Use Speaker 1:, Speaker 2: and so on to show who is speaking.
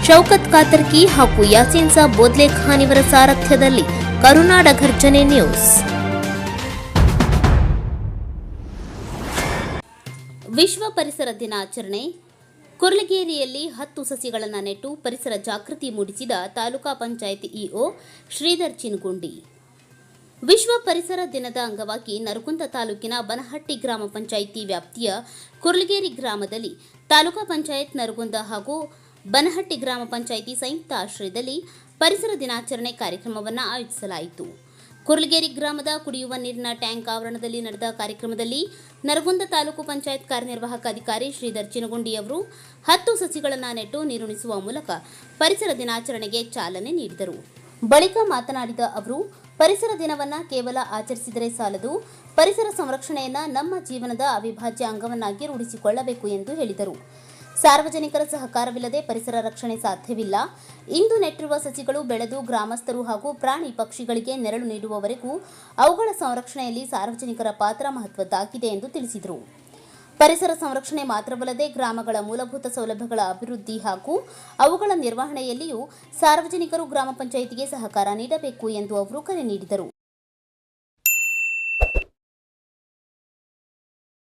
Speaker 1: ಶೌಕತ್ ಕಾತರ್ಕಿ ಹಾಗೂ ಯಾಸೀನ್ ಸಾಬ್ ಬೋದ್ಲೆ ಖಾನ್ ಇವರ ಸಾರಥ್ಯದಲ್ಲಿ ಕರುನಾಡ ಘರ್ಜನೆ ನ್ಯೂಸ್. ವಿಶ್ವ ಪರಿಸರ ದಿನಾಚರಣೆ. ಕುರ್ಲಗೇರಿಯಲ್ಲಿ 10 ಸಸಿಗಳನ್ನು ನೆಟ್ಟು ಪರಿಸರ ಜಾಗೃತಿ ಮೂಡಿಸಿದ ತಾಲೂಕಾ ಪಂಚಾಯತ್ ಇಒ ಶ್ರೀಧರ್ ಚಿನಗುಂಡಿ. ವಿಶ್ವ ಪರಿಸರ ದಿನದ ಅಂಗವಾಗಿ ನರಗುಂದ ತಾಲೂಕಿನ ಬನಹಟ್ಟಿ ಗ್ರಾಮ ಪಂಚಾಯಿತಿ ವ್ಯಾಪ್ತಿಯ ಕುರ್ಲಗೇರಿ ಗ್ರಾಮದಲ್ಲಿ ತಾಲೂಕಾ ಪಂಚಾಯತ್ ನರಗುಂದ ಹಾಗೂ ಬನಹಟ್ಟಿ ಗ್ರಾಮ ಪಂಚಾಯಿತಿ ಸಂಯುಕ್ತ ಆಶ್ರಯದಲ್ಲಿ ಪರಿಸರ ದಿನಾಚರಣೆ ಕಾರ್ಯಕ್ರಮವನ್ನು ಆಯೋಜಿಸಲಾಯಿತು. ಕುರ್ಲಗೇರಿ ಗ್ರಾಮದ ಕುಡಿಯುವ ನೀರಿನ ಟ್ಯಾಂಕ್ ಆವರಣದಲ್ಲಿ ನಡೆದ ಕಾರ್ಯಕ್ರಮದಲ್ಲಿ ನರಗುಂದ ತಾಲೂಕು ಪಂಚಾಯತ್ ಕಾರ್ಯನಿರ್ವಾಹಕ ಅಧಿಕಾರಿ ಶ್ರೀಧರ್ ಚಿನಗುಂಡಿ ಅವರು 10 ಸಸಿಗಳನ್ನು ನೆಟ್ಟು ನೀರುಣಿಸುವ ಮೂಲಕ ಪರಿಸರ ದಿನಾಚರಣೆಗೆ ಚಾಲನೆ ನೀಡಿದರು. ಬಳಿಕ ಮಾತನಾಡಿದ ಅವರು, ಪರಿಸರ ದಿನವನ್ನು ಕೇವಲ ಆಚರಿಸಿದರೆ ಸಾಲದು, ಪರಿಸರ ಸಂರಕ್ಷಣೆಯನ್ನು ನಮ್ಮ ಜೀವನದ ಅವಿಭಾಜ್ಯ ಅಂಗವನ್ನಾಗಿ ರೂಢಿಸಿಕೊಳ್ಳಬೇಕು ಎಂದು ಹೇಳಿದರು. ಸಾರ್ವಜನಿಕರ ಸಹಕಾರವಿಲ್ಲದೆ ಪರಿಸರ ರಕ್ಷಣೆ ಸಾಧ್ಯವಿಲ್ಲ. ಇಂದು ನೆಟ್ಟಿರುವ ಸಸಿಗಳು ಬೆಳೆದು ಗ್ರಾಮಸ್ಥರು ಹಾಗೂ ಪ್ರಾಣಿ ಪಕ್ಷಿಗಳಿಗೆ ನೆರಳು ನೀಡುವವರೆಗೂ ಅವುಗಳ ಸಂರಕ್ಷಣೆಯಲ್ಲಿ ಸಾರ್ವಜನಿಕರ ಪಾತ್ರ ಮಹತ್ವದ್ದಾಗಿದೆ ಎಂದು ತಿಳಿಸಿದರು. ಪರಿಸರ ಸಂರಕ್ಷಣೆ ಮಾತ್ರವಲ್ಲದೆ ಗ್ರಾಮಗಳ ಮೂಲಭೂತ ಸೌಲಭ್ಯಗಳ ಅಭಿವೃದ್ಧಿ ಹಾಗೂ ಅವುಗಳ ನಿರ್ವಹಣೆಯಲ್ಲಿಯೂ ಸಾರ್ವಜನಿಕರು ಗ್ರಾಮ ಪಂಚಾಯಿತಿಗೆ ಸಹಕಾರ ನೀಡಬೇಕು ಎಂದು ಅವರು ಕರೆ ನೀಡಿದರು.